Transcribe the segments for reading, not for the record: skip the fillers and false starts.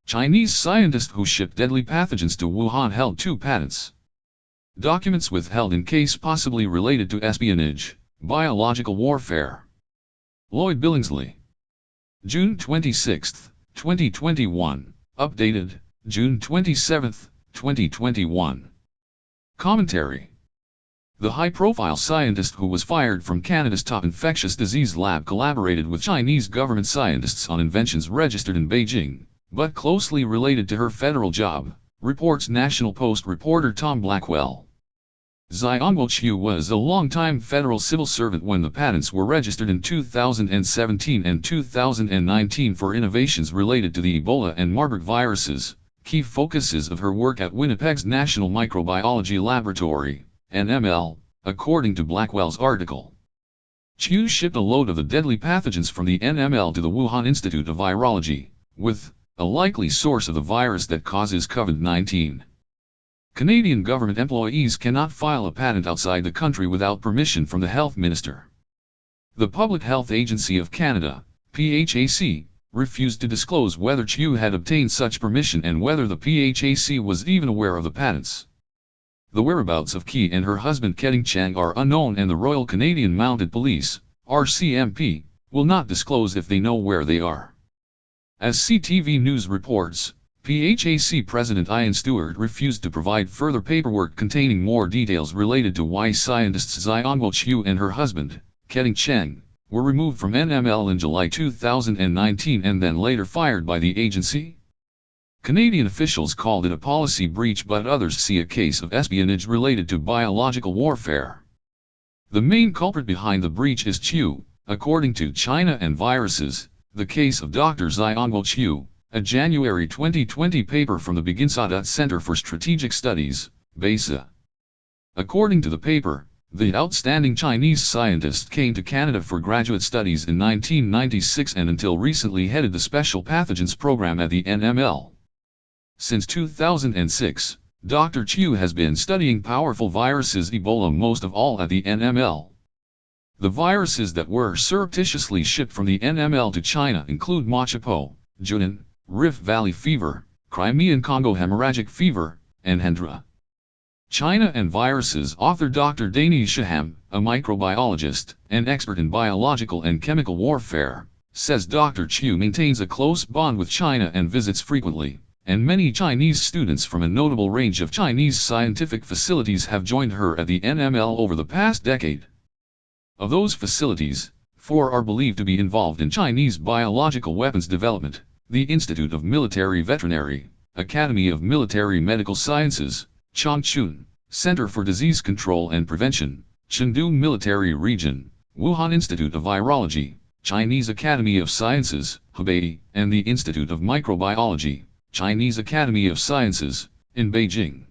Chinese scientist who shipped deadly pathogens to Wuhan held 2 patents. Documents withheld in case possibly related to espionage, biological warfare. Lloyd Billingsley. June 26, 2021. Updated, June 27, 2021. Commentary. The high-profile scientist who was fired from Canada's top infectious disease lab collaborated with Chinese government scientists on inventions registered in Beijing, but closely related to her federal job, reports National Post reporter Tom Blackwell. Zhongguo Qiu was a long-time federal civil servant when the patents were registered in 2017 and 2019 for innovations related to the Ebola and Marburg viruses, key focuses of her work at Winnipeg's National Microbiology Laboratory, NML, according to Blackwell's article. Qiu shipped a load of the deadly pathogens from the NML to the Wuhan Institute of Virology, with a likely source of the virus that causes COVID-19. Canadian government employees cannot file a patent outside the country without permission from the Health Minister. The Public Health Agency of Canada, PHAC, refused to disclose whether Qiu had obtained such permission and whether the PHAC was even aware of the patents. The whereabouts of Qi and her husband Keding Chang are unknown, and the Royal Canadian Mounted Police, RCMP, will not disclose if they know where they are. As CTV News reports, PHAC President Ian Stewart refused to provide further paperwork containing more details related to why scientists Zhongguo Qiu and her husband, Keding Chang, were removed from NML in July 2019 and then later fired by the agency. Canadian officials called it a policy breach, but others see a case of espionage related to biological warfare. The main culprit behind the breach is Qiu, according to China and Viruses, the case of Dr. Zhongguo Qiu, a January 2020 paper from the Beginsada Center for Strategic Studies, BESA. According to the paper, the outstanding Chinese scientist came to Canada for graduate studies in 1996 and until recently headed the Special Pathogens program at the NML. Since 2006, Dr. Qiu has been studying powerful viruses, Ebola most of all, at the NML. The viruses that were surreptitiously shipped from the NML to China include Machapo, Junin, Rift Valley fever, Crimean Congo hemorrhagic fever, and Hendra. China and Viruses author Dr. Dani Shaham, a microbiologist and expert in biological and chemical warfare, says Dr. Qiu maintains a close bond with China and visits frequently, and many Chinese students from a notable range of Chinese scientific facilities have joined her at the NML over the past decade. Of those facilities, 4 are believed to be involved in Chinese biological weapons development: the Institute of Military Veterinary, Academy of Military Medical Sciences, Changchun, Center for Disease Control and Prevention, Chengdu Military Region, Wuhan Institute of Virology, Chinese Academy of Sciences, Hebei, and the Institute of Microbiology, Chinese Academy of Sciences, in Beijing.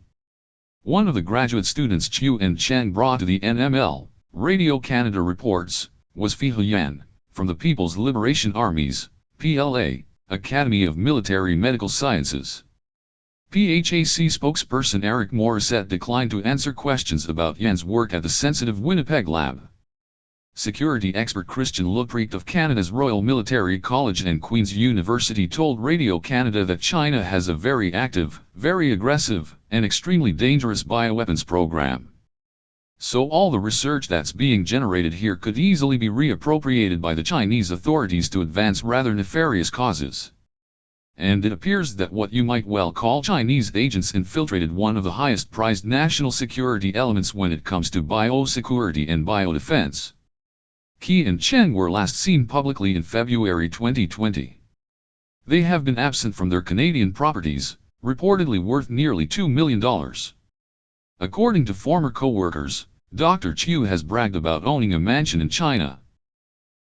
One of the graduate students Qiu and Chang brought to the NML, Radio Canada reports, was Fi Huyan, from the People's Liberation Army's, PLA, Academy of Military Medical Sciences. PHAC spokesperson Eric Morissette declined to answer questions about Yan's work at the sensitive Winnipeg lab. Security expert Christian Leprecht of Canada's Royal Military College and Queen's University told Radio Canada that China has a very active, very aggressive, and extremely dangerous bioweapons program. So all the research that's being generated here could easily be reappropriated by the Chinese authorities to advance rather nefarious causes. And it appears that what you might well call Chinese agents infiltrated one of the highest prized national security elements when it comes to biosecurity and biodefense. Qi and Cheng were last seen publicly in February 2020. They have been absent from their Canadian properties, reportedly worth nearly $2 million. According to former co-workers, Dr. Qiu has bragged about owning a mansion in China.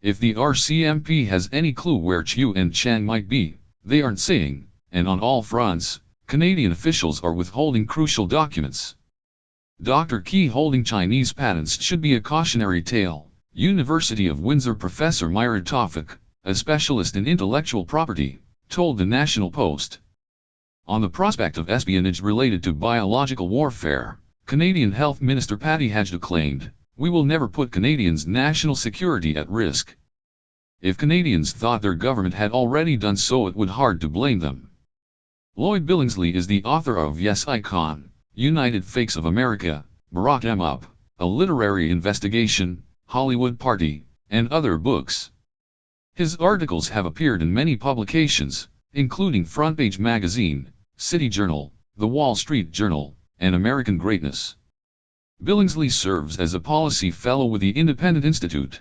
If the RCMP has any clue where Qiu and Chang might be, they aren't saying, and on all fronts, Canadian officials are withholding crucial documents. Dr. Qi holding Chinese patents should be a cautionary tale, University of Windsor professor Myra Tawfik, a specialist in intellectual property, told the National Post. On the prospect of espionage related to biological warfare, Canadian Health Minister Pathogens claimed, "We will never put Canadians' national security at risk." If Canadians thought their government had already done so, it would hard to blame them. Lloyd Billingsley is the author of Yes Icon, United Fakes of America, Barack M. Up, A Literary Investigation, Hollywood Party, and other books. His articles have appeared in many publications, including Front Page Magazine, City Journal, The Wall Street Journal, and American Greatness. Billingsley serves as a policy fellow with the Independent Institute.